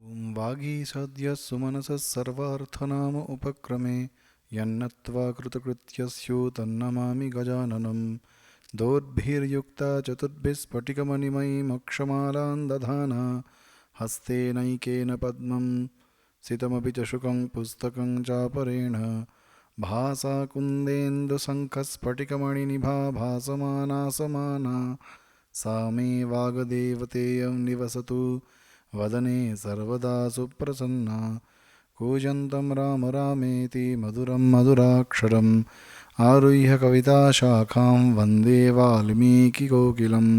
ॐ वागीषद्यः सुमनसः सर्वार्थनाम उपक्रमे यन्नत्वा कृतकृत्यस्यो तन्नमामि गजाननं दोर्भिर्युक्ता चतुर्भिस्फटिकमणिमयीमक्षमालां दधाना हस्तेनैकेन पद्मं सितमपि च शुकं पुस्तकं चापरेण भासा कुन्देन्दुशङ्खस्फटिकमणिनिभा भासमाना समाना सा मे वाग्देवतेयं निवसतु वदने सर्वदा सुप्रसन्ना कूजन्तं राम रामेति मधुरं मधुराक्षरम् आरुह्य कविताशाखां वन्दे वाल्मीकिकोकिलम्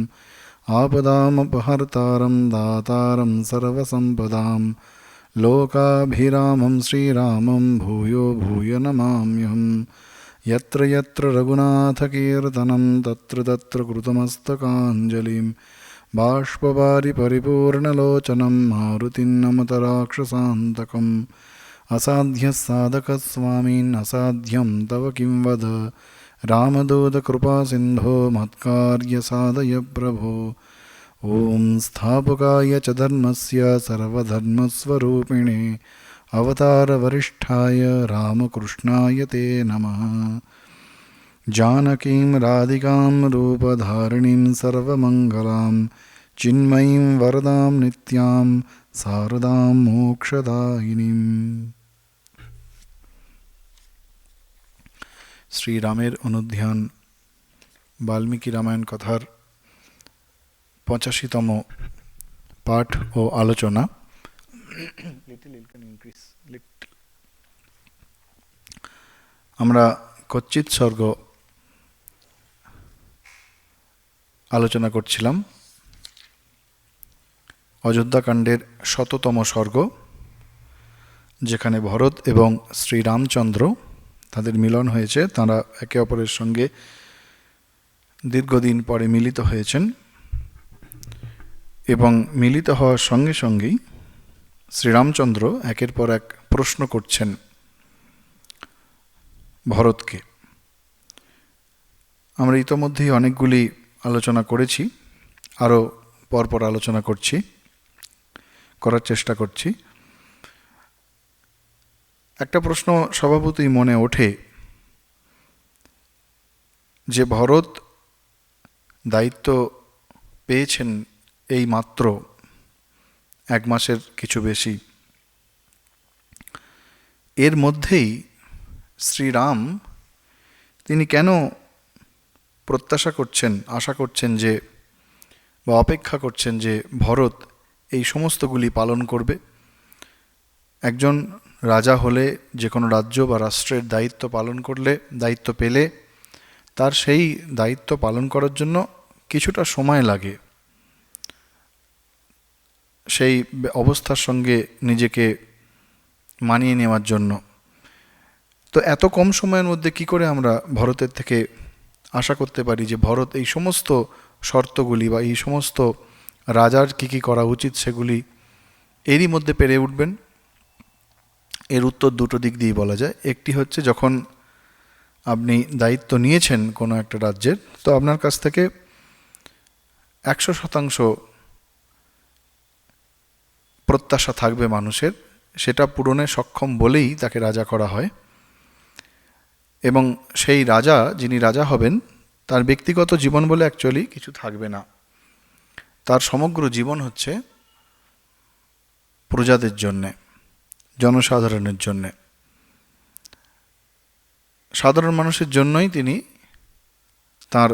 आपदामपहर्तारं दातारं सर्वसम्पदां लोकाभिरामं श्रीरामं भूयो भूय नमाम्यहम् यत्र यत्र रघुनाथकीर्तनं तत्र तत्र कृतमस्तकाञ्जलिं बाष्पवारि परिपूर्णलोचनं मारुतिं नमत राक्षसान्तकम् असाध्यः साधकः स्वामिन् असाध्यं तव किं वद रामदूतकृपासिन्धो मत्कार्यसाधय प्रभो ॐ स्थापकाय च धर्मस्य सर्वधर्मस्वरूपिणे अवतारवरिष्ठाय रामकृष्णाय ते नमः। जानकीं राधिकां रूपधारिणीं सर्वमङ्गलां चिन्मयीं वरदां नित्यां शारदां मोक्षदायिनीं। শ্রীরামের অনুধ্যান বাল্মীকি রামায়ণ কথার 85তম পাঠ ও আলোচনা। আমরা কচ্চিৎ স্বর্গ আলোচনা করছিলাম। অযোধ্যাকাণ্ডের ১০০তম স্বর্গ, যেখানে ভরত এবং শ্রীরামচন্দ্র তাদের মিলন হয়েছে। তাঁরা একে অপরের সঙ্গে দীর্ঘদিন পরে মিলিত হয়েছেন এবং মিলিত হওয়ার সঙ্গে সঙ্গেই শ্রীরামচন্দ্র একের পর এক প্রশ্ন করছেন ভরতকে। আমরা ইতোমধ্যেই অনেকগুলি আলোচনা করেছি, আরও পরপর আলোচনা করার চেষ্টা করছি। একটা প্রশ্ন স্বভাবতই মনে ওঠে যে ভরত দায়িত্ব পেয়েছেন এই মাত্র 1 মাসের কিছু বেশি, এর মধ্যেই শ্রীরাম তিনি কেন প্রত্যাশা করছেন, আশা করছেন যে, বা অপেক্ষা করছেন যে ভরত এই সমস্তগুলি পালন করবে? একজন রাজা হলে, যে কোনো রাজ্য বা রাষ্ট্রের দায়িত্ব পালন করলে, দায়িত্ব পেলে তার সেই দায়িত্ব পালন করার জন্য কিছুটা সময় লাগে, সেই অবস্থার সঙ্গে নিজেকে মানিয়ে নেওয়ার জন্য। তো এত কম সময়ের মধ্যে কি করে আমরা ভরতের থেকে আশা করতে পারি যে ভরত এই সমস্ত শর্তগুলি বা এই সমস্ত রাজার কি করা উচিত সেগুলি এরই মধ্যে পেরে উঠবেন? এর উত্তর দুটো দিক দিয়ে বলা যায়। একটি হচ্ছে, যখন আপনি দায়িত্ব নিয়েছেন কোনো একটা রাজ্যের, তো আপনার কাছ থেকে 100% প্রত্যাশা থাকবে মানুষের, সেটা পূরণে সক্ষম বলেই তাকে রাজা করা হয়। এবং সেই রাজা, যিনি রাজা হবেন, তার ব্যক্তিগত জীবন বলে অ্যাকচুয়ালি কিছু থাকবে না। তার সমগ্র জীবন হচ্ছে প্রজাদের জন্যে, জনসাধারণের জন্যে, সাধারণ মানুষের জন্যই তিনি তার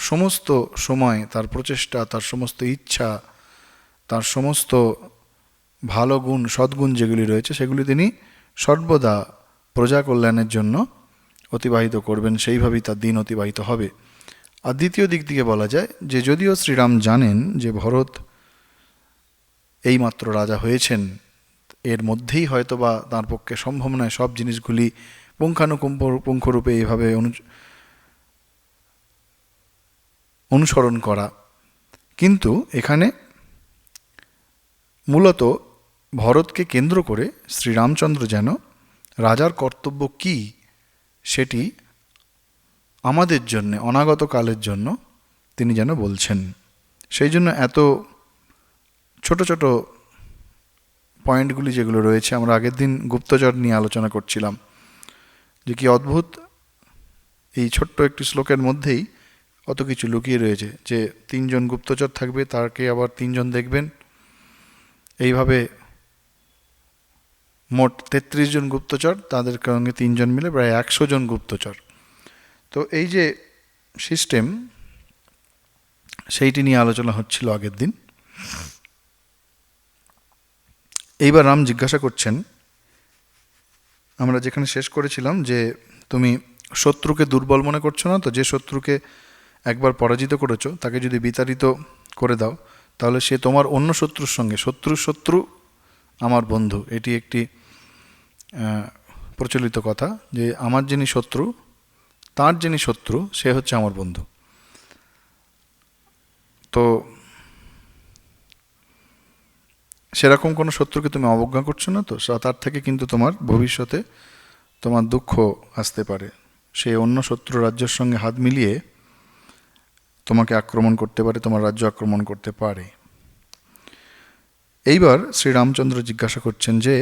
সমস্ত সময়, তার প্রচেষ্টা, তার সমস্ত ইচ্ছা, তার সমস্ত ভালো গুণ, সদ্গুণ যেগুলি রয়েছে সেগুলি তিনি সর্বদা প্রজা কল্যাণের জন্য অতিবাহিত করবেন। সেইভাবেই তার দিন অতিবাহিত হবে। আর দ্বিতীয় দিক থেকে বলা যায় যে, যদিও শ্রীরাম জানেন যে ভরত এইমাত্র রাজা হয়েছেন, এর মধ্যেই হয়তো বা তাঁর পক্ষে সম্ভব নয় সব জিনিসগুলি পুঙ্খানুপুঙ্খরূপে এইভাবে অনুসরণ করা, কিন্তু এখানে মূলত ভরতকে কেন্দ্র করে শ্রীরামচন্দ্র যেন রাজার কর্তব্য কী সেটি আমাদের জন্যে, অনাগত কালের জন্য তিনি যেন বলছেন। সেই জন্য এত ছোট ছোট পয়েন্টগুলি যেগুলো রয়েছে, আমরা আগের দিন গুপ্তচর নিয়ে আলোচনা করছিলাম যে কি অদ্ভুত এই ছোট্ট একটি শ্লোকের মধ্যেই কত কিছু লুকিয়ে রয়েছে, যে 3জন গুপ্তচর থাকবে, তাকে আবার 3জন দেখবেন, এইভাবে মোট 33 জন গুপ্তচর, তাদের সঙ্গে 3জন মিলে প্রায় 100 জন গুপ্তচর। তো এই যে সিস্টেম, সেইটি নিয়ে আলোচনা হচ্ছিল আগের দিন। এইবার রাম জিজ্ঞাসা করছেন, আমরা যেখানে শেষ করেছিলাম যে তুমি শত্রুকে দুর্বল মনে করছো না তো, যে শত্রুকে একবার পরাজিত করেছো তাকে যদি বিতাড়িত করে দাও তাহলে সে তোমার অন্য শত্রুর সঙ্গে, শত্রুর শত্রু আমার বন্ধু, এটি একটি প্রচলিত কথা যে আমার যিনি শত্রু তার যিনি শত্রু সে হচ্ছে আমার বন্ধু। তো সেরকম কোনো শত্রুকে তুমি অবজ্ঞা করছো না তো, তার থেকে কিন্তু তোমার ভবিষ্যতে তোমার দুঃখ আসতে পারে। সে অন্য শত্রু রাজ্যের সঙ্গে হাত মিলিয়ে তোমাকে আক্রমণ করতে পারে, তোমার রাজ্য আক্রমণ করতে পারে। এইবার শ্রীরামচন্দ্র জিজ্ঞাসা করছেন যে,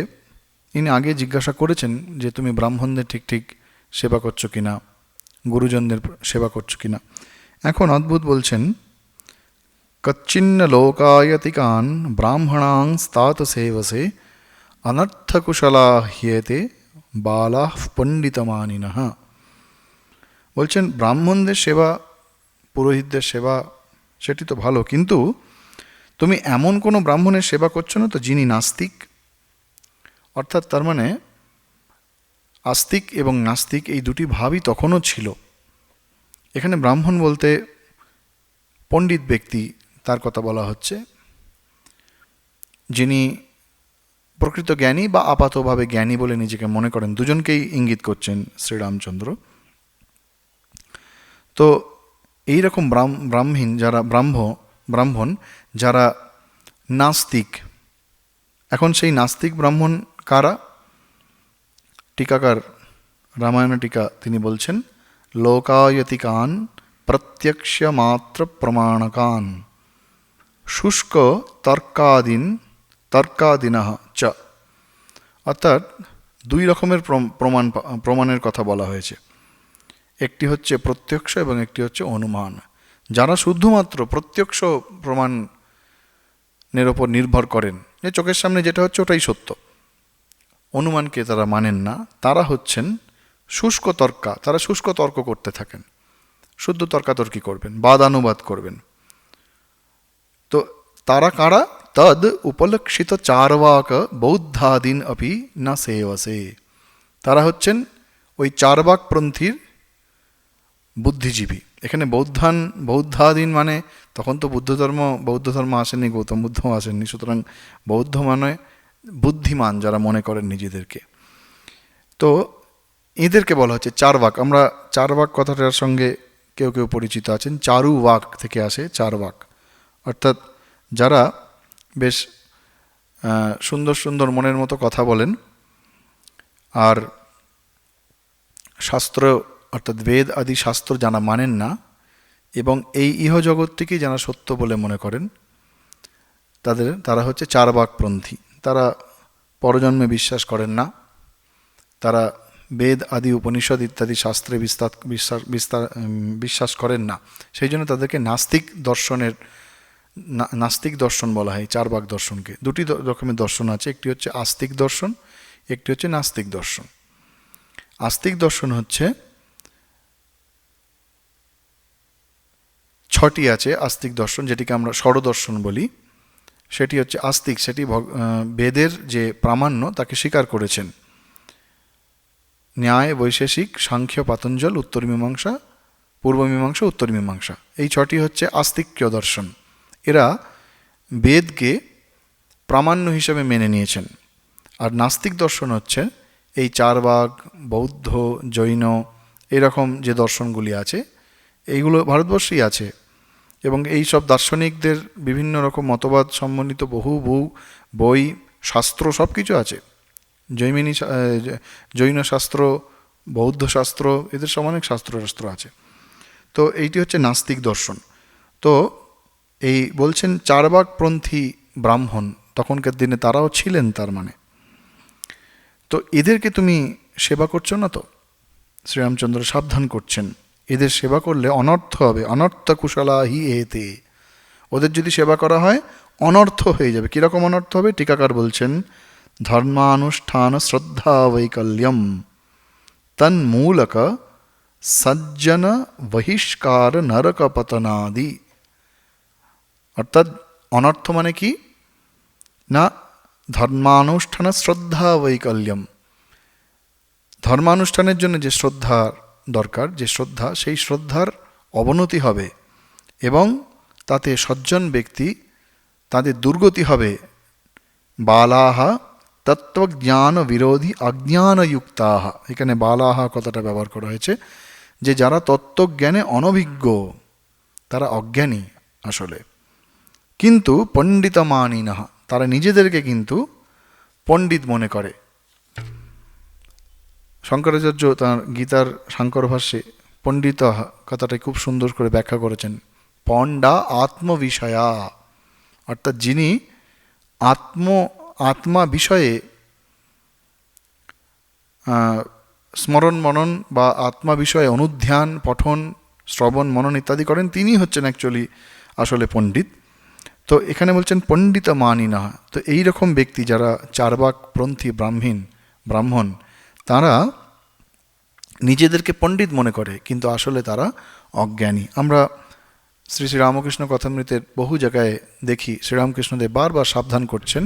ইনি আগে জিজ্ঞাসা করেছেন যে তুমি ব্রাহ্মণদের ঠিক ঠিক সেবা করছো কিনা, গুরুজনদের সেবা করছো কিনা। এখন অদ্ভুত বলছেন, কচ্ছিন্ন লোকায়তিকান ব্রাহ্মণাং স্তাত সেবসে অনর্থকুশলা হিয়েতে বালাহ পণ্ডিতমানিনঃ। বলছেন ব্রাহ্মণদের সেবা, পুরোহিতদের সেবা সেটি তো ভালো, কিন্তু তুমি এমন কোনো ব্রাহ্মণের সেবা করছো না তো যিনি নাস্তিক। অর্থাৎ তার মানে আস্তিক এবং নাস্তিক এই দুটি ভাবই তখনও ছিল। এখানে ব্রাহ্মণ বলতে পণ্ডিত ব্যক্তি তার কথা বলা হচ্ছে, যিনি প্রকৃত জ্ঞানী বা আপাতভাবে জ্ঞানী বলে নিজেকে মনে করেন, দুজনকেই ইঙ্গিত করছেন শ্রীরামচন্দ্র। তো এইরকম ব্রাহ্মণ যারা নাস্তিক, এখন সেই নাস্তিক ব্রাহ্মণ কারা? টিকাকার রামায়ণ টিকা তিনি বলছেন, লোকায়তিকান প্রত্যক্ষ মাত্র প্রমাণকান শুষ্ক তর্কাদিনঃ চ। অর্থাৎ দুই রকমের প্রমাণের কথা বলা হয়েছে, একটি হচ্ছে প্রত্যক্ষ এবং একটি হচ্ছে অনুমান। যারা শুধুমাত্র প্রত্যক্ষ প্রমাণের ওপর নির্ভর করেন, যে চোখের সামনে যেটা হচ্ছে ওটাই সত্য, অনুমানকে তারা মানেন না, তারা হচ্ছেন শুষ্ক তর্কা। তারা শুষ্ক তর্ক করতে থাকেন, শুদ্ধ তর্কাতর্কি করবেন, বাদানুবাদ করবেন। তো তারা কারা? তদ উপলক্ষিত চারবাক বৌদ্ধাদিন অপি না সেবসে। তারা হচ্ছেন ওই চারবাকপন্থীর বুদ্ধিজীবী। এখানে বৌদ্ধাদিন মানে তখন তো বৌদ্ধ ধর্ম আসেনি, গৌতম বুদ্ধ আসেননি, সুতরাং বৌদ্ধ মানে বুদ্ধিমান যারা মনে করেন নিজেদেরকে। তো এদেরকে বলা হচ্ছে চারবাক। আমরা চারবাক কথাটার সঙ্গে কেউ কেউ পরিচিত আছেন, চারু বাক থেকে আসে চারবাক, অর্থাৎ যারা বেশ সুন্দর সুন্দর মনের মতো কথা বলেন, আর শাস্ত্র অর্থাৎ বেদ আদি শাস্ত্র যারা মানেন না এবং এই ইহজগৎটিকেই যারা সত্য বলে মনে করেন, তারা হচ্ছে চারবাকপন্থী। তারা পরজন্মে বিশ্বাস করেন না, তারা বেদ আদি উপনিষদ ইত্যাদি শাস্ত্রে বিশ্বাস করেন না। সেই জন্য তাদেরকে নাস্তিক দর্শন বলা হয়। চারবাক দর্শনকে দুটি রকমের দর্শন আছে, একটি হচ্ছে আস্তিক দর্শন, একটি হচ্ছে নাস্তিক দর্শন। আস্তিক দর্শন হচ্ছে 6টি আছে আস্তিক দর্শন, যেটিকে আমরা ষড়দর্শন বলি। সেটি হচ্ছে আস্তিক, সেটি বেদের যে প্রামাণ্য তাকে স্বীকার করেছেন। ন্যায়, বৈশেষিক, সাংখ্য, পাতঞ্জল, উত্তর মীমাংসা, পূর্ব মীমাংসা, উত্তর মীমাংসা, এই 6টি হচ্ছে আস্তিক্য দর্শন। এরা বেদকে প্রামাণ্য হিসেবে মেনে নিয়েছেন। আর নাস্তিক দর্শন হচ্ছে এই চারবাক, বৌদ্ধ, জৈন, এরকম যে দর্শনগুলি আছে, এইগুলো ভারতবর্ষেই আছে। এবং এই সব দার্শনিকদের বিভিন্ন রকম মতবাদ সম্বন্ধিত বহু বই, শাস্ত্র সব কিছু আছে। জৈন শাস্ত্র, বৌদ্ধ শাস্ত্র, এদের সব অনেক শাস্ত্র আছে। তো এইটি হচ্ছে নাস্তিক দর্শন। তো এই বলছেন চারবাকপন্থী ব্রাহ্মণ, তখনকার দিনে তারাও ছিলেন তার মানে। তো এদেরকে তুমি সেবা করছো না তো? শ্রীরামচন্দ্র সাবধান করছেন, এদের সেবা করলে অনর্থ হবে। অনর্থ কুশলা হি এতে, ওদের যদি সেবা করা হয় অনর্থ হয়ে যাবে। কীরকম অনর্থ হবে? টিকাকার বলছেন, ধর্মানুষ্ঠান শ্রদ্ধা বৈকল্যম তন্মূলক সজ্জন বহিষ্কার নরক পতনাদি। অর্থাৎ অনর্থ মানে কি না, ধর্মানুষ্ঠান শ্রদ্ধা বৈকল্যম, ধর্মানুষ্ঠানের জন্য যে শ্রদ্ধার দরকার, যে শ্রদ্ধা, সেই শ্রদ্ধার অবনতি হবে এবং তাতে সজ্জন ব্যক্তি তাদের দুর্গতি হবে। বালাহা তত্ত্বজ্ঞান বিরোধী অজ্ঞানযুক্তাহা, এখানে বালাহা কথাটা ব্যবহার করা হয়েছে, যে যারা তত্ত্বজ্ঞানে অনভিজ্ঞ, তারা অজ্ঞানী আসলে। কিন্তু পণ্ডিতমানিনঃ, তারা নিজেদেরকে কিন্তু পণ্ডিত মনে করে। শঙ্করাচার্য তাঁর গীতার সাংকর ভাষ্যে পণ্ডিত কথাটা খুব সুন্দর করে ব্যাখ্যা করেছেন। পণ্ডা আত্মবিষয়া, অর্থাৎ যিনি আত্মা বিষয়ে স্মরণ মনন বা আত্মা বিষয়ে অনুধ্যান পঠন শ্রবণ মনন ইত্যাদি করেন, তিনি হচ্ছেন অ্যাকচুয়ালি আসলে পণ্ডিত। তো এখানে বলছেন পণ্ডিত মানিনা। তো এই রকম ব্যক্তি যারা চার্বাকপন্থী ব্রাহ্মণ, তারা নিজেদেরকে পণ্ডিত মনে করে কিন্তু আসলে তারা অজ্ঞানী। আমরা শ্রী শ্রী রামকৃষ্ণ কথামৃতের বহু জায়গায় দেখি শ্রীরামকৃষ্ণদেব বারবার সাবধান করছেন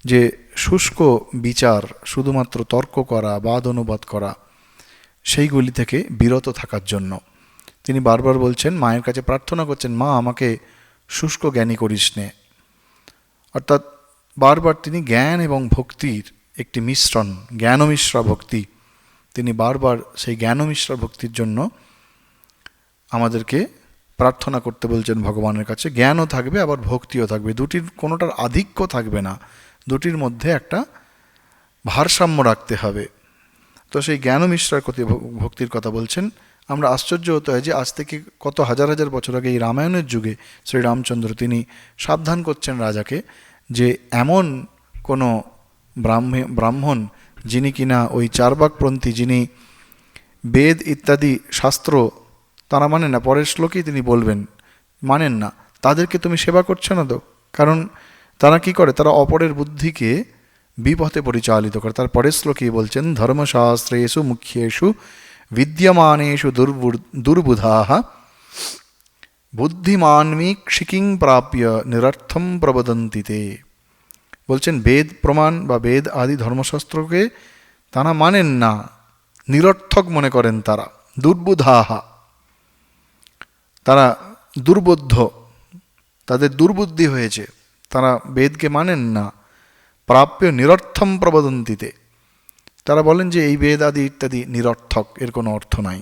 যে শুষ্ক বিচার, শুধুমাত্র তর্ক করা, বাদ অনুবাদ করা, সেইগুলি থেকে বিরত থাকার জন্য তিনি বারবার বলছেন, মায়ের কাছে প্রার্থনা করছেন, মা আমাকে শুষ্ক জ্ঞানী করিস নে। অর্থাৎ বারবার তিনি জ্ঞান এবং ভক্তির একটি মিশ্রণ, জ্ঞানমিশ্রা ভক্তি, তিনি বারবার সেই জ্ঞানমিশ্রা ভক্তির জন্য আমাদেরকে প্রার্থনা করতে বলছেন ভগবানের কাছে। জ্ঞানও থাকবে আবার ভক্তিও থাকবে, দুটির কোনোটার আধিক্য থাকবে না, দুটির মধ্যে একটা ভারসাম্য রাখতে হবে। তো সেই জ্ঞানমিশ্রার ভক্তির কথা বলছেন। আমরা আশ্চর্য হতে হয় যে আজ থেকে কত হাজার হাজার বছর আগে এই রামায়ণের যুগে শ্রীরামচন্দ্র তিনি সাবধান করছেন রাজাকে যে এমন কোনো ব্রাহ্মণ যিনি কিনা ওই চার্বাকপন্থী, যিনি বেদ ইত্যাদি শাস্ত্র তারা মানেন না, পরের শ্লোকেই তিনি বলবেন মানেন না, তাদেরকে তুমি সেবা করছো না তো? কারণ তারা কি করে, তারা অপরের বুদ্ধিকে বিপথে পরিচালিত করে। তার পরের শ্লোকেই বলছেন, ধর্মশাস্ত্রেষু মুখ্যেষু বিদ্যমানেষু দুর্বুধাঃ বুদ্ধিমান্মীক্ষিকিং প্রাপ্য নিরর্থম প্রবদন্তি তে। বলছেন বেদ প্রমাণ বা বেদ আদি ধর্মশাস্ত্রকে তারা মানেন না, নিরর্থক মনে করেন তারা। দুর্বুধাহা, তারা দুর্বোধ্য, তাদের দুর্বুদ্ধি হয়েছে, তারা বেদকে মানেন না। প্রাপ্য নিরর্থম প্রবদন্তিতে, তারা বলেন যে এই বেদ আদি ইত্যাদি নিরর্থক, এর কোনো অর্থ নাই।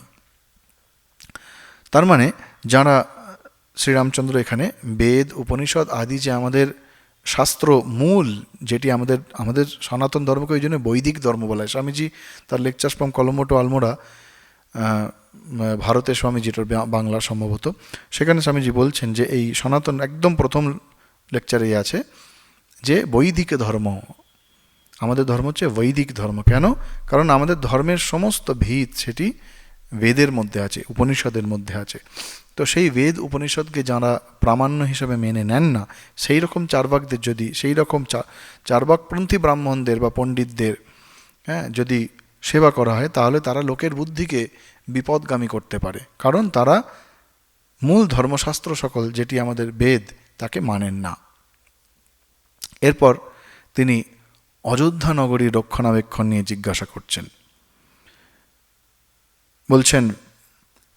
তার মানে যারা শ্রীরামচন্দ্র এখানে বেদ উপনিষদ আদি যে আমাদের শাস্ত্র মূল, যেটি আমাদের সনাতন ধর্মকে ওই জন্য বৈদিক ধর্ম বলা হয়। স্বামীজি তার lectures from Colombo to Almora, ভারতের স্বামীজি, এটার বাংলা সম্ভবত, সেখানে স্বামীজি বলছেন যে এই সনাতন একদম প্রথম লেকচারেই আছে যে বৈদিক ধর্ম, আমাদের ধর্ম হচ্ছে বৈদিক ধর্ম। কেন? কারণ আমাদের ধর্মের সমস্ত ভিত সেটি বেদের মধ্যে আছে, উপনিষদের মধ্যে আছে। তো সেই বেদ উপনিষদকে যারা প্রামাণ্য হিসেবে মেনে নেন না, সেই রকম চার্বাকদের যদি, সেই রকম চার্বাকপন্থী ব্রাহ্মণদের বা পণ্ডিতদের যদি সেবা করা হয়, তাহলে তারা লোকের বুদ্ধিকে বিপদগামী করতে পারে, কারণ তারা মূল ধর্মশাস্ত্র সকল যেটি আমাদের বেদ তাকে মানেন না। এরপর তিনি অযোধ্যা নগরীর রক্ষণাবেক্ষণ নিয়ে জিজ্ঞাসা করছেন। বলছেন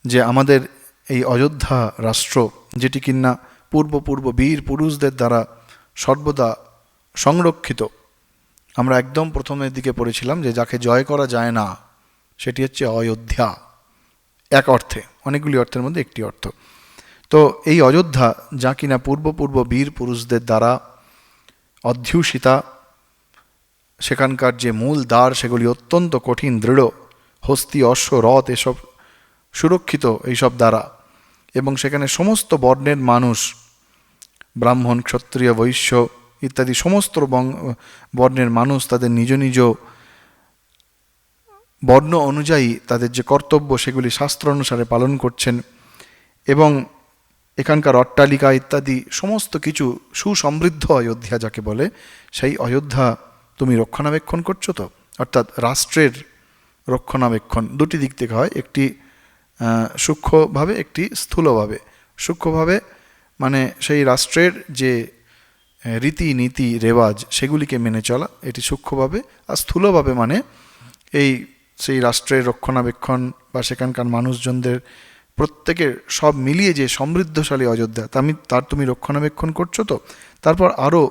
যে আমাদের এই অযোধ্যা রাষ্ট্র, যেটি কিনা পূর্ব বীর পুরুষদের দ্বারা সর্বদা সংরক্ষিত, আমরা একদম প্রথমের দিকে পড়েছিলাম যে যাকে জয় করা যায় না সেটি হচ্ছে অযোধ্যা। এক অর্থে, অনেকগুলি অর্থের মধ্যে একটি অর্থ। তো এই অযোধ্যা যা কিনা পূর্ব বীর পুরুষদের দ্বারা অধ্যুষিতা, সেখানকার যে মূল দ্বার সেগুলি অত্যন্ত কঠিন দৃঢ়, হস্তি অশ্ব রথ এসব সুরক্ষিত এইসব দ্বারা, এবং সেখানে সমস্ত বর্ণের মানুষ, ব্রাহ্মণ ক্ষত্রিয় বৈশ্য ইত্যাদি সমস্ত বর্ণের মানুষ তাদের নিজ নিজ বর্ণ অনুযায়ী তাদের যে কর্তব্য সেগুলি শাস্ত্র অনুসারে পালন করছেন, এবং এখানকার অট্টালিকা ইত্যাদি সমস্ত কিছু সুসমৃদ্ধ অযোধ্যা যাকে বলে, সেই অযোধ্যা তুমি রক্ষণাবেক্ষণ করছো তো। অর্থাৎ রাষ্ট্রের রক্ষণাবেক্ষণ দুটি দিক থেকে হয়, একটি সূক্ষ্মভাবে, একটি স্থূলভাবে। সূক্ষ্মভাবে মানে সেই রাষ্ট্রের যে রীতি নীতি রেওয়াজ সেগুলিকে মেনে চলা, এটি সূক্ষ্মভাবে। আর স্থূলভাবে মানে এই সেই রাষ্ট্রের রক্ষণাবেক্ষণ বা সেখানকার মানুষজনদের প্রত্যেকের সব মিলিয়ে যে সমৃদ্ধশালী অযোধ্যা তার তুমি রক্ষণাবেক্ষণ করছো তো। তারপর আরও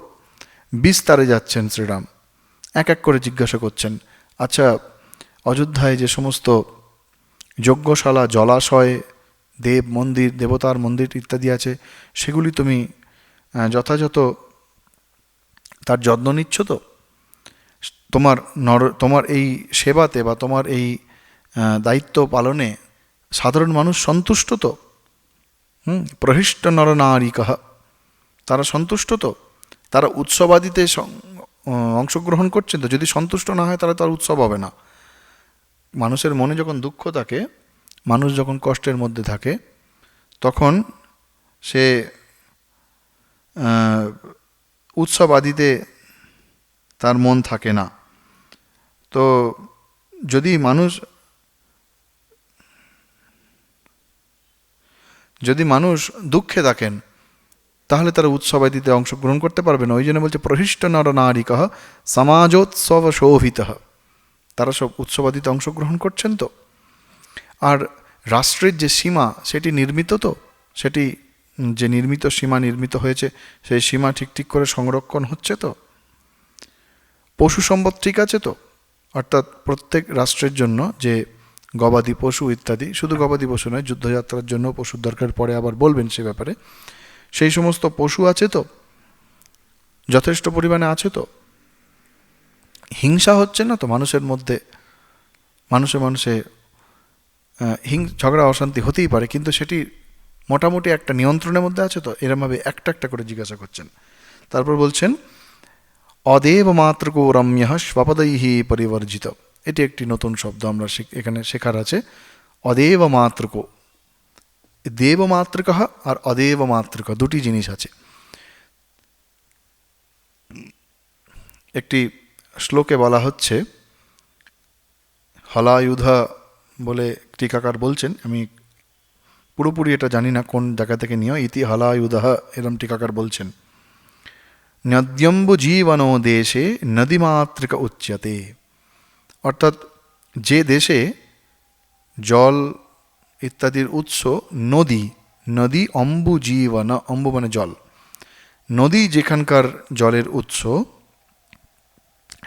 বিস্তারে যাচ্ছেন শ্রীরাম, এক এক করে জিজ্ঞাসা করছেন, আচ্ছা অযোধ্যায় যে সমস্ত যজ্ঞশালা, জলাশয়, দেব মন্দির, দেবতার মন্দির ইত্যাদি আছে, সেগুলি তুমি যথাযথ তার যত্ন নিচ্ছ তো? তোমার এই সেবাতে বা তোমার এই দায়িত্ব পালনে সাধারণ মানুষ সন্তুষ্ট তো? প্রহৃষ্ট নরনারীকঃ, তারা সন্তুষ্ট তো? তারা উৎসবাদিতে অংশগ্রহণ করছেন তো? যদি সন্তুষ্ট না হয় তাহলে তার উৎসব হবে না। মানুষের মনে যখন দুঃখ থাকে, মানুষ যখন কষ্টের মধ্যে থাকে, তখন সে উৎসব আদিতে তার মন থাকে না। তো যদি মানুষ দুঃখে থাকেন, তাহলে তারা উৎসব আদিতে অংশগ্রহণ করতে পারবে না। ওই জন্য বলছে প্রহৃষ্ট নরনারীকঃ সমাজোৎসব শোভিতঃ, তারা সব উৎসবাদিতে অংশগ্রহণ করছেন তো? আর রাষ্ট্রের যে সীমা সেটি নির্মিত তো? সেটি যে সীমা নির্মিত হয়েছে, সেই সীমা ঠিক ঠিক করে সংরক্ষণ হচ্ছে তো? পশু সম্পদ ঠিক আছে তো? অর্থাৎ প্রত্যেক রাষ্ট্রের জন্য যে গবাদি পশু ইত্যাদি, শুধু গবাদি পশু নয়, যুদ্ধযাত্রার জন্য পশুর দরকার পড়ে, আবার বলবেন সে ব্যাপারে, সেই সমস্ত পশু আছে তো? যথেষ্ট পরিমাণে আছে তো? হিংসা হচ্ছে না তো মানুষের মধ্যে? মানুষে ঝগড়া অশান্তি হতেই পারে, কিন্তু সেটি মোটামুটি একটা নিয়ন্ত্রণের মধ্যে আছে তো? এরমভাবে একটা একটা করে জিজ্ঞাসা করছেন। তারপর বলছেন অদেব মাতৃকো রম্য স্বপদৈহি পরিবর্জিত। এটি একটি নতুন শব্দ আমরা এখানে শেখার আছে। অদেব মাতৃকো, দেব মাতৃক আর অদেব মাতৃক দুটি জিনিস আছে। একটি শ্লোকে বলা হচ্ছে, হলায়ুধা বলে টিকাকার বলছেন, আমি পুরোপুরি এটা জানি না কোন জায়গা থেকে নিয়ে, ইতি হলায়ুধ এরম টিকাকার বলছেন, নদ্যম্বু জীবনো দেশে নদীমাতৃকা উচ্যতে। অর্থাৎ যে দেশে জল ইত্যাদির উৎস নদী অম্বু জীবন, অম্বু মানে জল, নদী যেখানকার জলের উৎস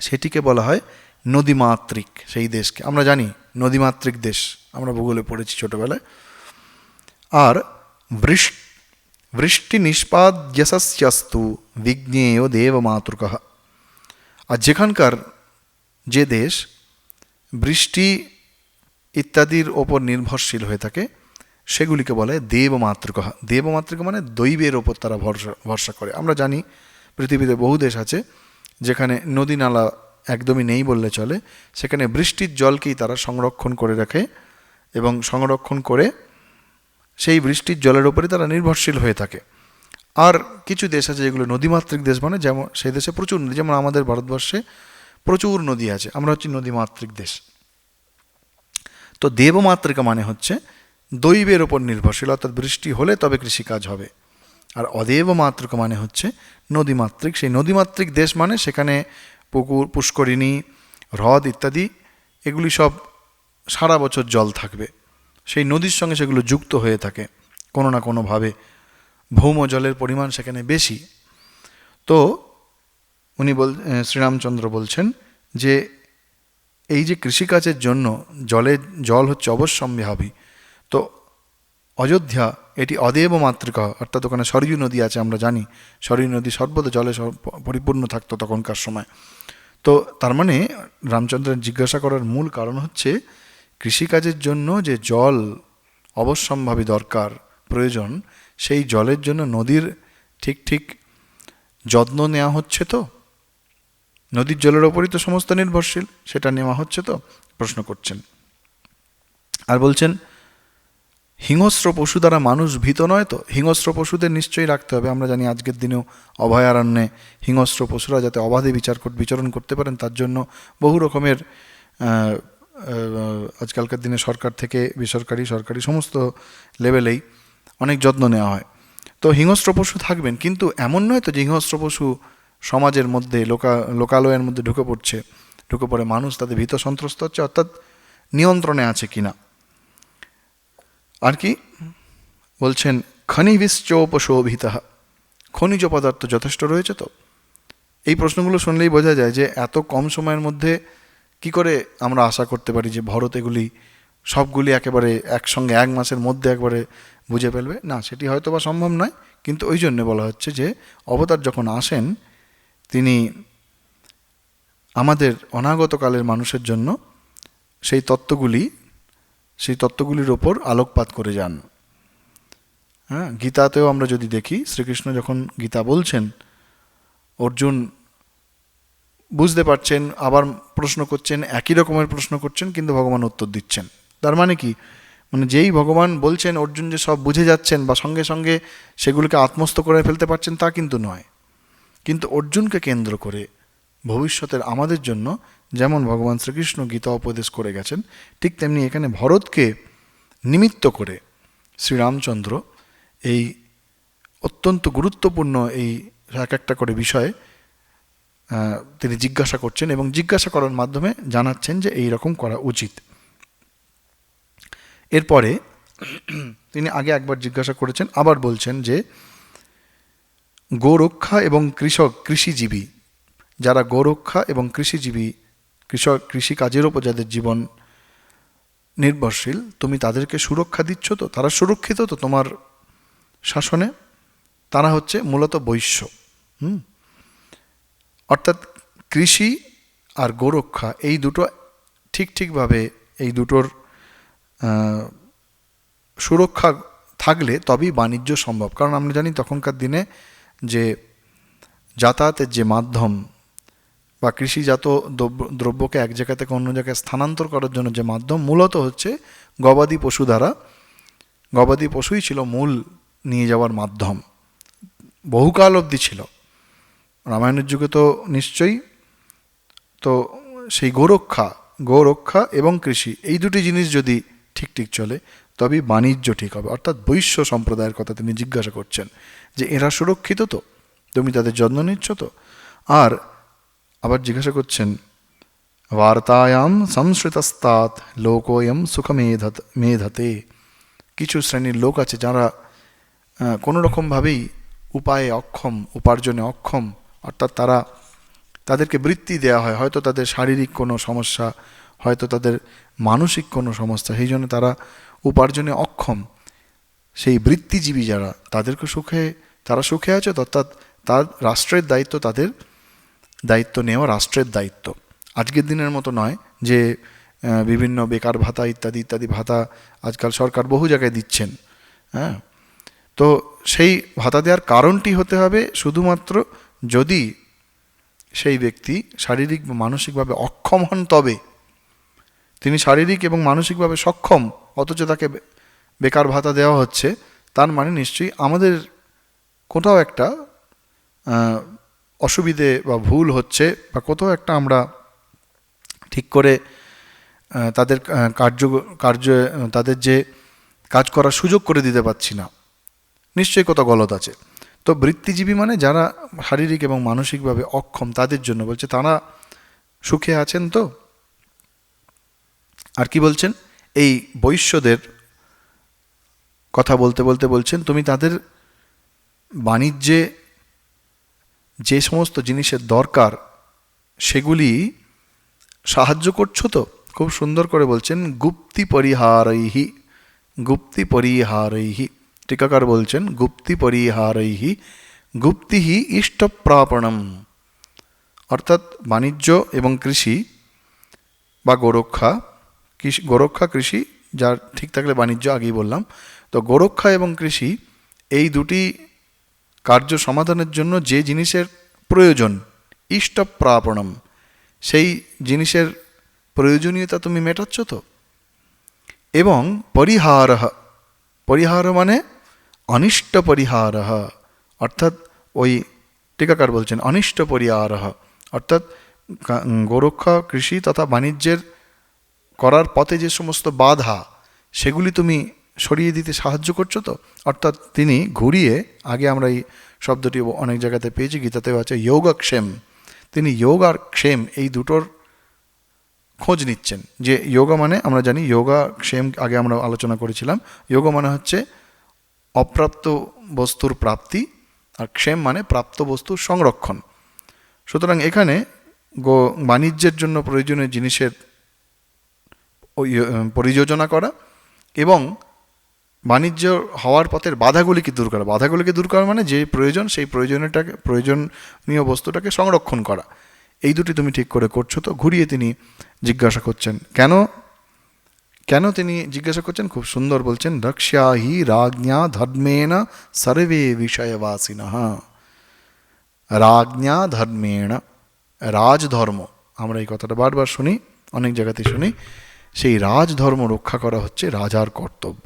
সেটিকে বলা হয় নদীমাতৃক। সেই দেশকে আমরা জানি নদীমাতৃক দেশ, আমরা ভূগোলে পড়েছি ছোটবেলায়। আর বৃষ্টি নিষ্পাদ্যসস্যস্তু বিজ্ঞেয় দেবমাতৃক। আর যেখানকার যে দেশ বৃষ্টি ইত্যাদির ওপর নির্ভরশীল হয়ে থাকে, সেগুলিকে বলে দেবমাতৃক। দেবমাতৃক মানে দৈবের ওপর তারা ভরসা করে। আমরা জানি পৃথিবীতে বহু দেশ আছে যেখানে নদী নালা একদমই নেই বললে চলে, সেখানে বৃষ্টির জলকেই তারা সংরক্ষণ করে রাখে, এবং সংরক্ষণ করে সেই বৃষ্টির জলের ওপরে তারা নির্ভরশীল হয়ে থাকে। আর কিছু দেশ আছে যেগুলো নদীমাতৃক দেশ, মানে যেমন সেই দেশে প্রচুর নদী, যেমন আমাদের ভারতবর্ষে প্রচুর নদী আছে, আমরা হচ্ছি নদীমাতৃক দেশ। তো দেবমাতৃকা মানে হচ্ছে দৈবের ওপর নির্ভরশীল, অর্থাৎ বৃষ্টি হলে তবে কৃষিকাজ হবে। আর অদেব মাতৃকা মানে হচ্ছে নদীমাতৃক। সেই নদীমাতৃক দেশ মানে সেখানে পুকুর, পুষ্করিণী, হ্রদ ইত্যাদি এগুলি সব সারা বছর জল থাকবে, সেই নদীর সঙ্গে সেগুলো যুক্ত হয়ে থাকে কোনো না কোনোভাবে, ভৌম জলের পরিমাণ সেখানে বেশি। তো উনি শ্রীরামচন্দ্র বলছেন যে এই যে কৃষিকাজের জন্য জল হচ্ছে অবশ্যম্ভাবী, তো অযোধ্যা এটি অদেব মাতৃকা, অর্থাৎ ওখানে সরয়ূ নদী আছে, আমরা জানি সরয়ূ নদী সর্বদা জলে পরিপূর্ণ থাকতো তখনকার সময়। তো তার মানে রামচন্দ্রের জিজ্ঞাসা করার মূল কারণ হচ্ছে কৃষিকাজের জন্য যে জল অবশ্যম্ভাবী দরকার, প্রয়োজন, সেই জলের জন্য নদীর ঠিক ঠিক যত্ন নেওয়া হচ্ছে তো? নদীর জলের ওপরই তো সমস্ত নির্ভরশীল, সেটা নেওয়া হচ্ছে তো? প্রশ্ন করছেন। আর বলছেন হিংস্র পশু দ্বারা মানুষ ভীত নয় তো? হিংস্র পশুদের নিশ্চয়ই রাখতে হবে। আমরা জানি আজকের দিনেও অভয়ারণ্যে হিংস্র পশুরা যাতে অবাধে বিচরণ করতে পারেন তার জন্য বহু রকমের আজকালকার দিনে সরকার থেকে বেসরকারি সরকারি সমস্ত লেভেলেই অনেক যত্ন নেওয়া হয়। তো হিংস্র পশু থাকবেন, কিন্তু এমন নয় তো যে হিংস্র পশু সমাজের মধ্যে লোকালয়ের মধ্যে ঢুকে পড়ে মানুষ তাদের ভীত সন্ত্রস্ত হচ্ছে, অর্থাৎ নিয়ন্ত্রণে আছে কিনা। আর কি বলছেন, খনিবিশ্চোপশোভিত, খনিজ পদার্থ যথেষ্ট রয়েছে তো? এই প্রশ্নগুলো শুনলেই বোঝা যায় যে এত কম সময়ের মধ্যে কি করে আমরা আশা করতে পারি যে ভারত এগুলি সবগুলি একেবারে একসঙ্গে 1 মাসের মধ্যে একবারে বুঝে ফেলবে। না, সেটি হয়তো বা সম্ভব নয়, কিন্তু ওই জন্য বলা হচ্ছে যে অবতার যখন আসেন তিনি আমাদের অনাগতকালের মানুষের জন্য সেই তত্ত্বগুলির ওপর আলোকপাত করে যান। হ্যাঁ, গীতাতেও আমরা যদি দেখি, শ্রীকৃষ্ণ যখন গীতা বলছেন, অর্জুন বুঝতে পারছেন, আবার প্রশ্ন করছেন, একই রকমের প্রশ্ন করছেন, কিন্তু ভগবান উত্তর দিচ্ছেন। তার মানে কি, মানে যেই ভগবান বলছেন অর্জুন যে সব বুঝে যাচ্ছেন বা সঙ্গে সঙ্গে সেগুলিকে আত্মস্থ করে ফেলতে পারছেন তা কিন্তু নয়। কিন্তু অর্জুনকে কেন্দ্র করে ভবিষ্যতের আমাদের জন্য যেমন ভগবান শ্রীকৃষ্ণ গীতা উপদেশ করে গেছেন, ঠিক তেমনি এখানে ভরতকে নিমিত্ত করে শ্রীরামচন্দ্র এই অত্যন্ত গুরুত্বপূর্ণ এই এক একটা করে বিষয়ে তিনি জিজ্ঞাসা করছেন এবং জিজ্ঞাসা করার মাধ্যমে জানাচ্ছেন যে এই রকম করা উচিত। এরপরে তিনি আগে একবার জিজ্ঞাসা করেছেন, আবার বলছেন যে গোরক্ষা এবং কৃষিজীবী, যারা গোরক্ষা এবং কৃষিজীবী, কৃষিকাজের ওপর যাদের জীবন নির্ভরশীল, তুমি তাদেরকে সুরক্ষা দিচ্ছ তো? তারা সুরক্ষিত তো তোমার শাসনে? তারা হচ্ছে মূলত বৈশ্য। অর্থাৎ কৃষি আর গোরক্ষা এই দুটো ঠিকভাবে এই দুটোর সুরক্ষা থাকলে তবেই বাণিজ্য সম্ভব। কারণ আমরা জানি তখনকার দিনে যে যাতায়াতের যে মাধ্যম বা কৃষিজাত দ্রব্যকে এক জায়গা থেকে অন্য জায়গায় স্থানান্তর করার জন্য যে মাধ্যম মূলত হচ্ছে গবাদি পশু দ্বারা, গবাদি পশুই ছিল মূল নিয়ে যাওয়ার মাধ্যম, বহুকাল অবধি ছিল। রামায়ণের যুগে তো নিশ্চয়ই। তো সেই গোরক্ষা এবং কৃষি এই দুটি জিনিস যদি ঠিক চলে তবেই বাণিজ্য ঠিক হবে। অর্থাৎ বৈশ্য সম্প্রদায়ের কথা তিনি জিজ্ঞাসা করছেন যে এরা সুরক্ষিত তো? তুমি তাদের যত্ন নিচ্ছ তো? আর আবার জিজ্ঞাসা করছেন, বার্তায়াম সংশ্রিতস্তাৎ লোকোয়ম মেধতে। কিছু শ্রেণীর লোক আছে যারা কোনো রকমভাবেই উপার্জনে অক্ষম, অর্থাৎ তাদেরকে বৃত্তি দেওয়া হয়, হয়তো তাদের শারীরিক কোনো সমস্যা, হয়তো তাদের মানসিক কোনো সমস্যা, সেই জন্য তারা উপার্জনে অক্ষম। সেই বৃত্তিজীবী যারা, তারা সুখে আছে, অর্থাৎ তার রাষ্ট্রের দায়িত্ব, তাদের দায়িত্ব নেওয়া রাষ্ট্রের দায়িত্ব। আজকের দিনের মতো নয় যে বিভিন্ন বেকার ভাতা ইত্যাদি ভাতা আজকাল সরকার বহু জায়গায় দিচ্ছেন। হ্যাঁ, তো সেই ভাতা দেওয়ার কারণটি হতে হবে শুধুমাত্র যদি সেই ব্যক্তি শারীরিক বা মানসিকভাবে অক্ষম হন, তবে তিনি শারীরিক এবং মানসিকভাবে সক্ষম অথচ তাকে বেকার ভাতা দেওয়া হচ্ছে, তার মানে নিশ্চয়ই আমাদের কোথাও একটা অসুবিধে বা ভুল হচ্ছে, বা কোথাও একটা আমরা ঠিক করে তাদের তাদের যে কাজ করার সুযোগ করে দিতে পারছি না, নিশ্চয়ই কোথাও গলত আছে। তো বৃত্তিজীবী মানে যারা শারীরিক এবং মানসিকভাবে অক্ষম, তাদের জন্য বলছে তারা সুখে আছেন তো? আর কি বলছেন, এই বৈশ্যদের কথা বলতে বলছেন তুমি তাদের বাণিজ্যে যে সমস্ত জিনিসের দরকার সেগুলি সাহায্য করছো তো? খুব সুন্দর করে বলছেন, গুপ্তি পরিহারৈহি। টিকাকার বলছেন গুপ্তি পরিহারৈহি গুপ্তিহি ইষ্টপ্রাপণম। অর্থাৎ বাণিজ্য এবং কৃষি বা গোরক্ষা কৃষি, যার ঠিক থাকলে বাণিজ্য আগেই বললাম, তো গোরক্ষা এবং কৃষি এই দুটি কার্য সমাধানের জন্য যে জিনিসের প্রয়োজন, ইষ্টপ্রাপণম, সেই জিনিসের প্রয়োজনীয়তা তুমি মেটাচ্ছ তো। এবং পরিহার, পরিহার মানে অনিষ্ট পরিহার, অর্থাৎ ওই টিকাকার বলছেন অনিষ্ট পরিহার, অর্থাৎ গোরক্ষা, কৃষি তথা বাণিজ্যের করার পথে যে সমস্ত বাধা, সেগুলি তুমি সরিয়ে দিতে সাহায্য করছো তো। অর্থাৎ তিনি ঘুরিয়ে, আগে আমরা এই শব্দটি অনেক জায়গাতে পেয়েছি, গীতাতেও আছে যোগক্ষেম, তিনি যোগ আর ক্ষেম এই দুটোর খোঁজ নিচ্ছেন। যে যোগা মানে আমরা জানি, যোগা ক্ষেম আগে আমরা আলোচনা করেছিলাম, যোগ মানে হচ্ছে অপ্রাপ্ত বস্তুর প্রাপ্তি, আর ক্ষেম মানে প্রাপ্ত বস্তুর সংরক্ষণ। সুতরাং এখানে বাণিজ্যের জন্য প্রয়োজনীয় জিনিসের পরিযোজনা করা এবং বাণিজ্য হওয়ার পথের বাধাগুলিকে দূর করা। বাধাগুলিকে দূর করা মানে যে প্রয়োজন, সেই প্রয়োজনীয় বস্তুটাকে সংরক্ষণ করা। এই দুটি তুমি ঠিক করে করছো তো। ঘুরিয়ে তিনি জিজ্ঞাসা করছেন কেন, কেন তিনি জিজ্ঞাসা করছেন, খুব সুন্দর বলছেন, রক্ষ্যাহি রাজ্ঞা ধর্মেণ সর্বে বিষয়বাসিনঃ। রাজ্ঞা ধর্মেণ, রাজধর্ম, আমরা এই কথাটা বারবার শুনি, অনেক জায়গাতে শুনি, সেই রাজধর্ম রক্ষা করা হচ্ছে রাজার কর্তব্য।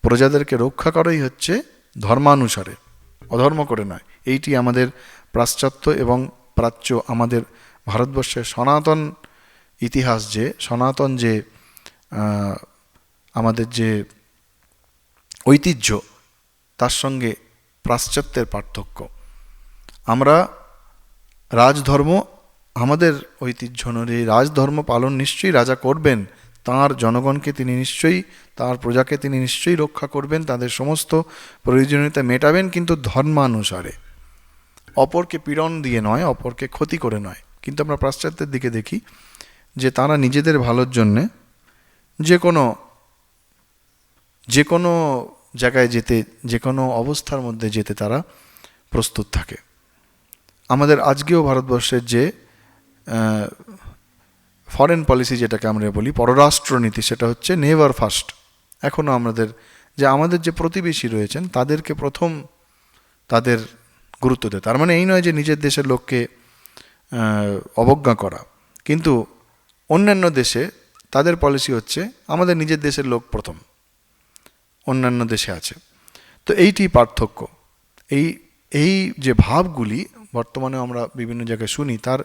প্রজাদেরকে রক্ষা করাই হচ্ছে ধর্মানুসারে, অধর্ম করে নয়। এইটি আমাদের পাশ্চাত্য এবং প্রাচ্য, আমাদের ভারতবর্ষের সনাতন ইতিহাস, যে সনাতন যে আমাদের যে ঐতিহ্য, তার সঙ্গে পাশ্চাত্যের পার্থক্য। আমরা রাজধর্ম, আমাদের ঐতিহ্য অনুযায়ী রাজধর্ম পালন নিশ্চয়ই রাজা করবেন, তাঁর জনগণকে তিনি নিশ্চয়ই, তাঁর প্রজাকে তিনি নিশ্চয়ই রক্ষা করবেন, তাদের সমস্ত প্রয়োজনীয়তা মেটাবেন, কিন্তু ধর্মানুসারে, অপরকে পীড়ন দিয়ে নয়, অপরকে ক্ষতি করে নয়। কিন্তু আমরা পাশ্চাত্যের দিকে দেখি যে তারা নিজেদের ভালোর জন্যে যে কোনো জায়গায় যেতে, যে কোনো অবস্থার মধ্যে যেতে তারা প্রস্তুত থাকে। আমাদের আজকেও ভারতবর্ষের যে ফরেন পলিসি, যেটাকে আমরা বলি পররাষ্ট্রনীতি, সেটা হচ্ছে নেভার ফার্স্ট। এখনও আমাদের যে প্রতিবেশী রয়েছেন তাদেরকে প্রথম তাদের গুরুত্ব দেয়। তার মানে এই নয় যে নিজের দেশের লোককে অবজ্ঞা করা, কিন্তু অন্যান্য দেশে তাদের পলিসি হচ্ছে আমাদের নিজের দেশের লোক প্রথম, অন্যান্য দেশে আছে। তো এইটি পার্থক্য। এই যে ভাবগুলি বর্তমানে আমরা বিভিন্ন জায়গায় শুনি, তার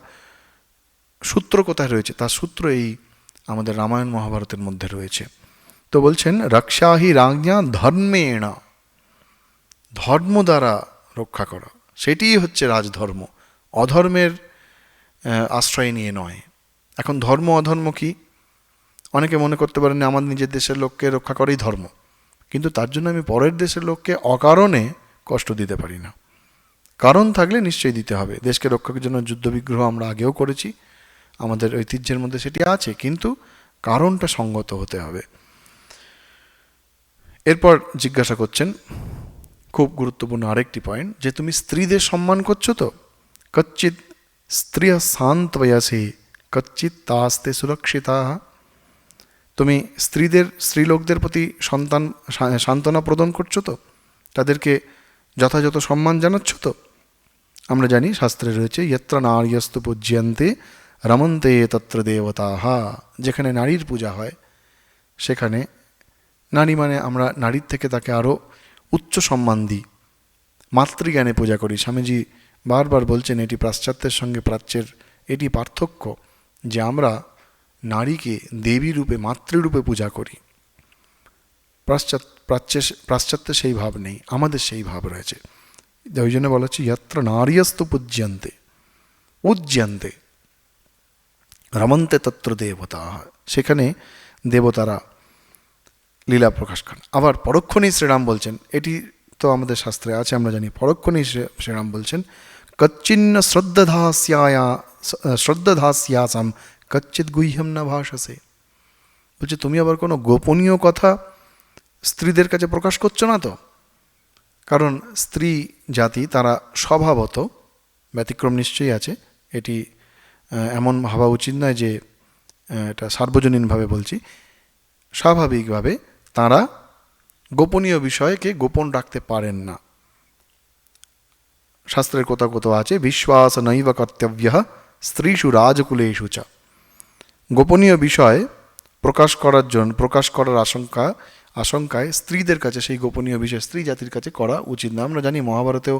সূত্র কোথায় রয়েছে? তার সূত্র এই আমাদের রামায়ণ মহাভারতের মধ্যে রয়েছে। তো বলছেন রক্ষাহি রাজ্ঞা ধর্মেণ, ধর্ম দ্বারা রক্ষা করা, সেটিই হচ্ছে রাজধর্ম, অধর্মের আশ্রয় নিয়ে নয়। এখন ধর্ম অধর্ম কি? অনেকে মনে করতে পারেন আমার নিজের দেশের লোককে রক্ষা করাই ধর্ম, কিন্তু তার জন্য আমি পরের দেশের লোককে অকারণে কষ্ট দিতে পারি না। কারণ থাকলে নিশ্চয়ই দিতে হবে। দেশকে রক্ষার জন্য যুদ্ধবিগ্রহ আমরা আগেও করেছি, আমাদের ঐতিহ্যের মধ্যে সেটি আছে, কিন্তু কারণটা সঙ্গত হতে হবে। এরপর জিজ্ঞাসা করছেন খুব গুরুত্বপূর্ণ আরেকটি পয়েন্ট, যে তুমি স্ত্রীদের সম্মান করছো তো। কচ্চিৎ স্ত্রিয় সান্ত্বয়াসে কচ্চিৎ তাস্তে সুরক্ষিতা। তুমি স্ত্রীলোকদের প্রতি সান্ত্বনা প্রদান করছো তো, তাদেরকে যথাযথ সম্মান জানাচ্ছ তো। আমরা জানি শাস্ত্রে রয়েছে যত্র নার্যস্তু পূজ্যন্তে রমন্তে তত্র দেবতাঃ। যেখানে নারীর পূজা হয় সেখানে নারী মানে আমরা নারীর থেকে তাকে আরও উচ্চ সম্মান দিই, মাতৃজ্ঞানে পূজা করি। স্বামীজি বারবার বলছেন এটি পাশ্চাত্যের সঙ্গে প্রাচ্যের এটি পার্থক্য, যে আমরা নারীকে দেবী রূপে, মাতৃরূপে পূজা করি। পাশ্চাত্যে সেই ভাব নেই, আমাদের সেই ভাব রয়েছে। ওই জন্য বলা হচ্ছে যত্র নার্যস্তু পূজ্যন্তে উজ্জন্তে রমন্তে তত্র দেবতা। সেখানে দেবতারা লীলা প্রকাশ করেন। আবার পরক্ষণেই শ্রীরাম বলছেন, এটি তো আমাদের শাস্ত্রে আছে, আমরা জানি। পরক্ষণেই শ্রীরাম বলছেন কচ্চিন্ন শ্রদ্ধাস্যাসাম কচ্চিৎ গুহ্যম না ভাষসে। বলছে তুমি আবার কোনো গোপনীয় কথা স্ত্রীদের কাছে প্রকাশ করছো না তো। কারণ স্ত্রী জাতি তারা স্বভাবত, ব্যতিক্রম নিশ্চয়ই আছে, এটি এমন ভাবা উচিত নয় যে এটা সার্বজনীনভাবে বলছি, স্বাভাবিকভাবে তারা গোপনীয় বিষয়কে গোপন রাখতে পারেন না। শাস্ত্রের কোথাও কোথাও আছে বিশ্বাস নৈব কর্তব্য স্ত্রীষু রাজকুলেষু চ। গোপনীয় বিষয় প্রকাশ করার আশঙ্কায় স্ত্রীদের কাছে সেই গোপনীয় বিষয় স্ত্রী জাতির কাছে করা উচিত না। আমরা জানি মহাভারতেও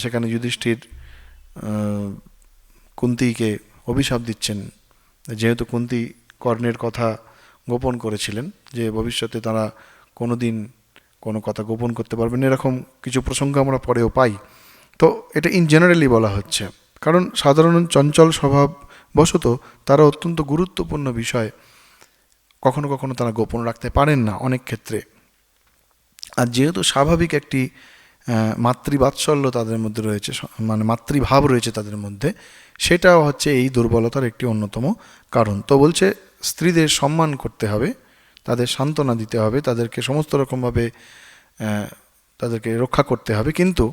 সেখানে যুধিষ্ঠির কুন্তিকে অভিশাপ দিচ্ছেন, যেহেতু কুন্তি কর্ণের কথা গোপন করেছিলেন যে ভবিষ্যতে তারা কোনো দিন কোনো কথা গোপন করতে পারবেন, এরকম কিছু প্রসঙ্গ আমরা পরেও পাই। তো এটা ইন জেনারেলি বলা হচ্ছে, কারণ সাধারণ চঞ্চল স্বভাব বশত তারা অত্যন্ত গুরুত্বপূর্ণ বিষয় কখনো কখনো তারা গোপন রাখতে পারেন না অনেক ক্ষেত্রে। আর যেহেতু স্বাভাবিক একটি মাতৃবাৎসল্য তাদের মধ্যে রয়েছে, মানে মাতৃভাব রয়েছে তাদের মধ্যে, সেটাও হচ্ছে এই দুর্বলতার একটি অন্যতম কারণ। তো বলছে স্ত্রীদের সম্মান করতে হবে, তাদের সান্ত্বনা দিতে হবে, তাদেরকে সমস্ত রকমভাবে তাদেরকে রক্ষা করতে হবে, কিন্তু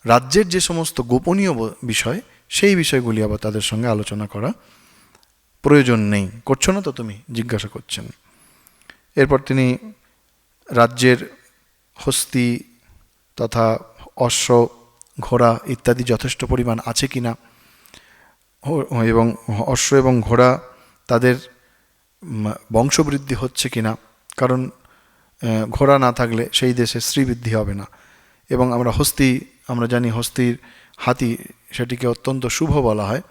রাজ্যের যে সমস্ত গোপনীয় বিষয় সেই বিষয়গুলি আবার তাদের সঙ্গে আলোচনা করা প্রয়োজন নেই। করছো না তো তুমি, জিজ্ঞাসা করছেন। এরপর তিনি রাজ্যের হস্তি তথা অশ্ব ঘোড়া ইত্যাদি যথেষ্ট পরিমাণ আছে কিনা, এবং অশ্ব এবং ঘোড়া তাদের বংশবৃদ্ধি হচ্ছে কিনা, কারণ ঘোড়া না থাকলে সেই দেশে শ্রীবৃদ্ধি হবে না। এবং আমরা জানি হস্তির হাতি, সেটিকে অত্যন্ত শুভ বলা হয়,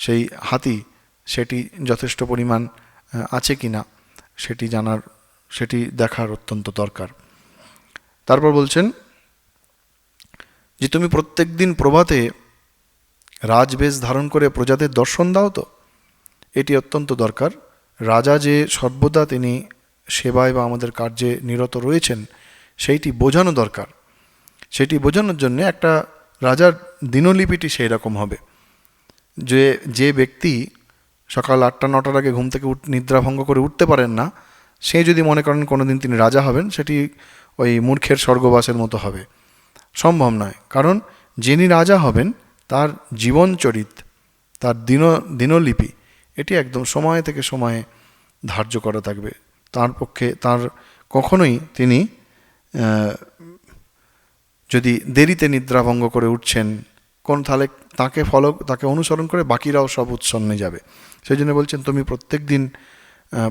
সেই হাতি সেটি যথেষ্ট পরিমাণ আছে কিনা সেটি দেখার অত্যন্ত দরকার। তারপর বলছেন যে তুমি প্রত্যেক দিন প্রভাতে রাজবেশ ধারণ করে প্রজাদের দর্শন দাও তো, এটি অত্যন্ত দরকার। রাজা যে সর্বদা তিনি সেবায় বা আমাদের কার্যে নিরত রয়েছেন সেইটি বোঝানো দরকার। সেটি বোঝানোর জন্য একটা রাজার দিনলিপিটি সেই রকম হবে যে ব্যক্তি সকাল 8টা-9টার আগে ঘুম থেকে নিদ্রাভঙ্গ করে উঠতে পারেন না, সে যদি মনে করেন কোনো দিন তিনি রাজা হবেন, সেটি ওই মূর্খের স্বর্গবাসের মতো হবে, সম্ভব নয়। কারণ যিনি রাজা হবেন তার জীবনচরিত, তার দিনলিপি এটি একদম সময় থেকে সময়ে ধার্য করা থাকবে। তার পক্ষে কখনোই তিনি যদি দেরিতে নিদ্রাভঙ্গ করে উঠছেন তাহলে তাকে অনুসরণ করে বাকিরাও সব উৎসন্নে যাবে। সেই জন্য বলছেন তুমি প্রত্যেক দিন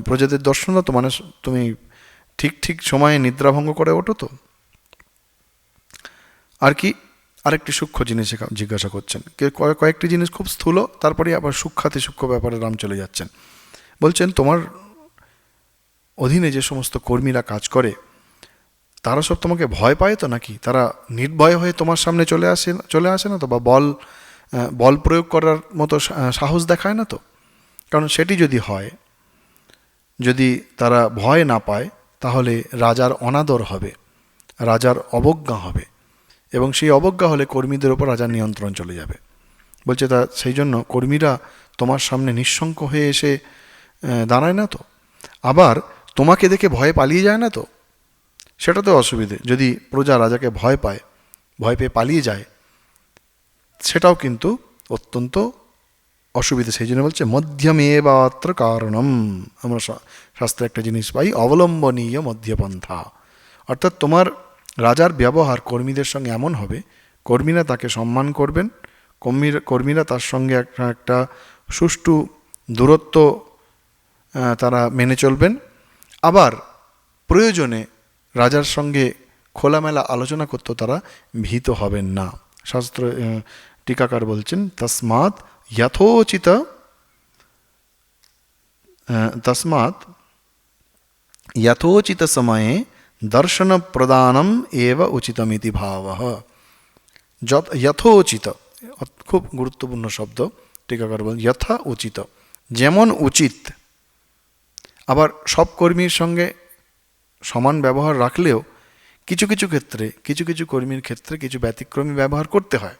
প্রজাদের দর্শন দাও তো, মানে তুমি ঠিক সময়ে নিদ্রাভঙ্গ করে ওঠো তো। আর কি আরেকটি সূক্ষ্ম জিনিস জিজ্ঞাসা করছেন, কয়েকটি জিনিস খুব স্থূল, তারপরে আবার সূক্ষ্ম ব্যাপারে রাম চলে যাচ্ছেন। বলছেন তোমার অধীনে যে সমস্ত কর্মীরা কাজ করে তারা সব তোমাকে ভয় পায় তো নাকি? তারা নির্ভয় হয়ে তোমার সামনে চলে আসে না তো, বা বল প্রয়োগ করার মতো সাহস দেখায় না তো? কারণ সেটি যদি হয়, যদি তারা ভয় না পায়, তাহলে রাজার অনাদর হবে, রাজার অবজ্ঞা হবে, এবং সেই অবজ্ঞা হলে কর্মীদের ওপর রাজার নিয়ন্ত্রণ চলে যাবে। বলছে সেই জন্য কর্মীরা তোমার সামনে নিঃশঙ্ক হয়ে এসে দাঁড়ায় না তো, আবার তোমাকে দেখে ভয়ে পালিয়ে যায় না তো, সেটা তো অসুবিধে। যদি প্রজা রাজাকে ভয় পেয়ে পালিয়ে যায়, সেটাও কিন্তু অত্যন্ত অসুবিধে। সেই জন্য বলছে মধ্যমেবাত্র কারণম। আমরা শাস্ত্রে একটা জিনিস পাই, অবলম্বনীয় মধ্যপন্থা, অর্থাৎ তোমার রাজার ব্যবহার কর্মীদের সঙ্গে এমন হবে, কর্মীরা তাকে সম্মান করবেন, কর্মীরা তার সঙ্গে একটা সুষ্ঠু দূরত্ব তারা মেনে চলবেন, আবার প্রয়োজনে রাজার সঙ্গে খোলামেলা আলোচনা করতেও তারা ভীত হবেন না। শাস্ত্র টিকাকার বলছেন তসমাৎ যথোচিত সময়ে দর্শন প্রদানম এব উচিতমিতি ভাবঃ। যথোচিত খুব গুরুত্বপূর্ণ শব্দ, টিকাকার বলেন যথা উচিত, যেমন উচিত। আবার সব কর্মীর সঙ্গে সমান ব্যবহার রাখলেও কিছু কর্মীর ক্ষেত্রে কিছু ব্যতিক্রমী ব্যবহার করতে হয়,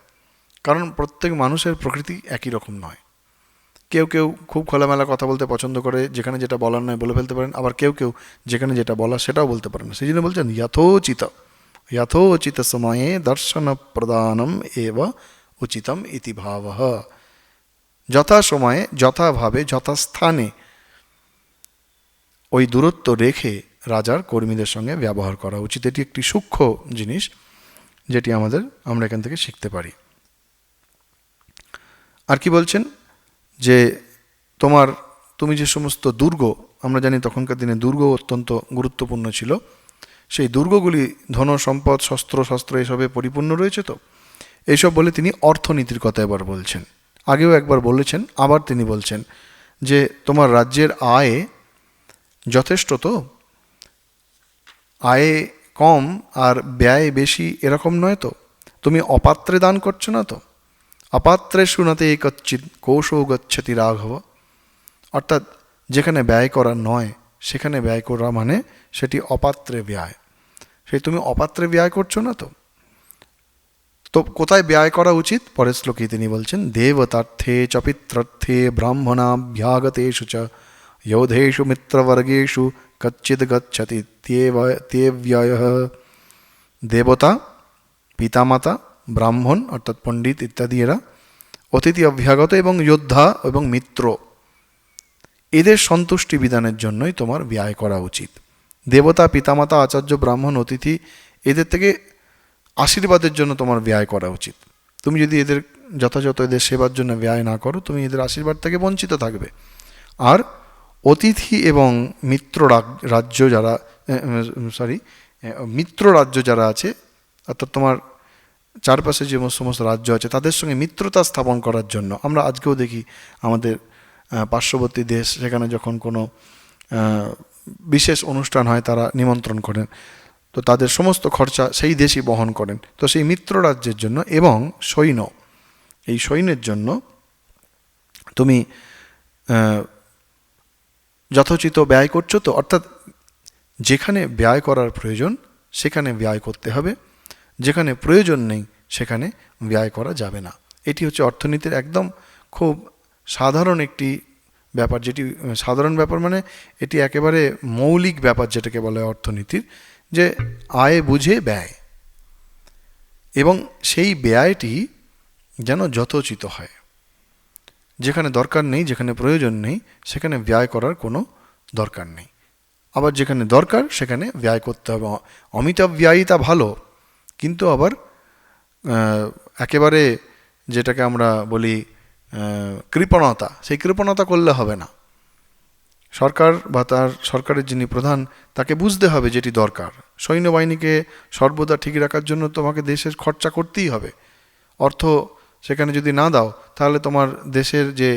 কারণ প্রত্যেক মানুষের প্রকৃতি একই রকম নয়। কেউ খুব খোলামেলা কথা বলতে পছন্দ করে, যেখানে যেটা বলার নয় বলে ফেলতে পারেন, আবার কেউ যেখানে যেটা বলার সেটাও বলতে পারেন না। সেই জন্য বলছেন যথোচিত সময়ে দর্শন প্রদানম এব উচিতম ইতি ভাবঃ। যথা সময়ে, যথাভাবে, যথাস্থানে ওই দূরত্ব রেখে রাজার কর্মীদের সঙ্গে ব্যবহার করা উচিত। এটি একটি সূক্ষ্ম জিনিস, যেটি আমরা এখান থেকে শিখতে পারি। আর কি বলছেন যে তুমি যে সমস্ত দুর্গ, আমরা জানি তখনকার দিনে দুর্গ অত্যন্ত গুরুত্বপূর্ণ ছিল, সেই দুর্গগুলি ধন সম্পদ শস্ত্র এসবে পরিপূর্ণ রয়েছে। তো এইসব বলে তিনি অর্থনীতির কথা এবার বলছেন। আগেও একবার বলেছেন, আবার তিনি বলছেন যে তোমার রাজ্যের আয় যথেষ্ট তো, আয় কম আর ব্যয় বেশি এরকম নয় তো, তুমি অপাত্রে দান করছো না তো, অপাত্রে শুনাতে কচ্চিৎ কোষও গচ্ছতি রাঘব, অর্থাৎ যেখানে ব্যয় করা নয় সেখানে ব্যয় করা মানে সেটি অপাত্রে ব্যয়, সেই তুমি অপাত্রে ব্যয় করছো না তো। তো কোথায় ব্যয় করা উচিত? পরের শ্লোকে তিনি বলছেন, দেবতার্থে চ পিত্রার্থে ব্রাহ্মণাভ্যাগতেষু চ योधेषु मित्रवर्गेषु कच्चिद् गच्छति त्येव्ययः। দেবতা, পিতামাতা, ব্রাহ্মণ অর্থাৎ পণ্ডিত ইত্যাদি এরা, অতিথি অভ্যাগত এবং যোদ্ধা এবং মিত্র, এদের সন্তুষ্টি বিধানের জন্যই তোমার ব্যয় করা উচিত। দেবতা, পিতামাতা, আচার্য, ব্রাহ্মণ, অতিথি, এদের থেকে আশীর্বাদের জন্য তোমার ব্যয় করা উচিত। তুমি যদি এদের যথাযথ এদের সেবার জন্য ব্যয় না করো, তুমি এদের আশীর্বাদ থেকে বঞ্চিত থাকবে। আর অতিথি এবং মিত্র রাজ্য যারা মিত্র রাজ্য যারা আছে, অর্থাৎ তোমার চারপাশে যে সমস্ত রাজ্য আছে তাদের সঙ্গে মিত্রতা স্থাপন করার জন্য, আমরা আজকেও দেখি আমাদের পার্শ্ববর্তী দেশ, সেখানে যখন কোনো বিশেষ অনুষ্ঠান হয় তারা নিমন্ত্রণ করেন, তো তাদের সমস্ত খরচা সেই দেশই বহন করেন। তো সেই মিত্র রাজ্যের জন্য এবং সৈন্য, এই সৈন্যের জন্য তুমি যথোচিত ব্যয় করছো তো, অর্থাৎ যেখানে ব্যয় করার প্রয়োজন সেখানে ব্যয় করতে হবে, যেখানে প্রয়োজন নেই সেখানে ব্যয় করা যাবে না। এটি হচ্ছে অর্থনীতির একদম খুব সাধারণ একটি ব্যাপার, যেটি সাধারণ ব্যাপার মানে এটি একেবারে মৌলিক ব্যাপার যেটাকে বলে অর্থনীতির, যে আয় বুঝে ব্যয়, এবং সেই ব্যয়টি যেন যথোচিত হয়। যেখানে দরকার নেই, যেখানে প্রয়োজন নেই সেখানে ব্যয় করার কোনো দরকার নেই, আবার যেখানে দরকার সেখানে ব্যয় করতে হবে। অমিতাভ ব্যয়িতা ভালো, কিন্তু আবার একেবারে যেটাকে আমরা বলি কৃপণতা, সেই কৃপণতা করলে হবে না। সরকার বা তার সরকারের যিনি প্রধান, তাকে বুঝতে হবে যেটি দরকার। সৈন্যবাহিনীকে সর্বদা ঠিক রাখার জন্য তোমাকে দেশের খরচা করতেই হবে। অর্থ সেখানে যদি না দাও তাহলে তোমার দেশের যে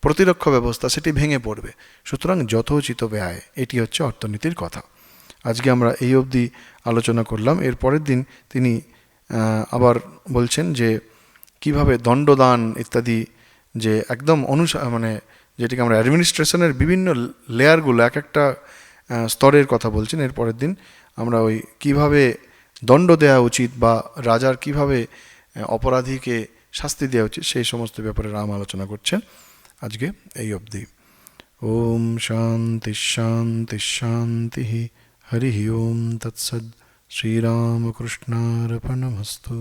প্রতিরক্ষা ব্যবস্থা সেটি ভেঙে পড়বে। সুতরাং যথোচিত ব্যয়, এটি হচ্ছে অর্থনীতির কথা। আজকে আমরা এই অবধি আলোচনা করলাম। এর পরের দিন তিনি আবার বলছেন যে কিভাবে দণ্ডদান ইত্যাদি, যে একদম মানে যেটিকে আমরা অ্যাডমিনিস্ট্রেশনের বিভিন্ন লেয়ারগুলো, এক একটা স্তরের কথা বলছেন। এর পরের দিন আমরা ওই কিভাবে দণ্ড দেওয়া উচিত বা রাজার কিভাবে অপরাধীকে শাস্তি দেওয়া উচিত সেই সমস্ত ব্যাপারে রাম আলোচনা করছেন। আজকে এই অবধি। ওম শান্তি শান্তি শান্তি। হরি ওম তৎসৎ। শ্রীরামকৃষ্ণার্পণমস্তু।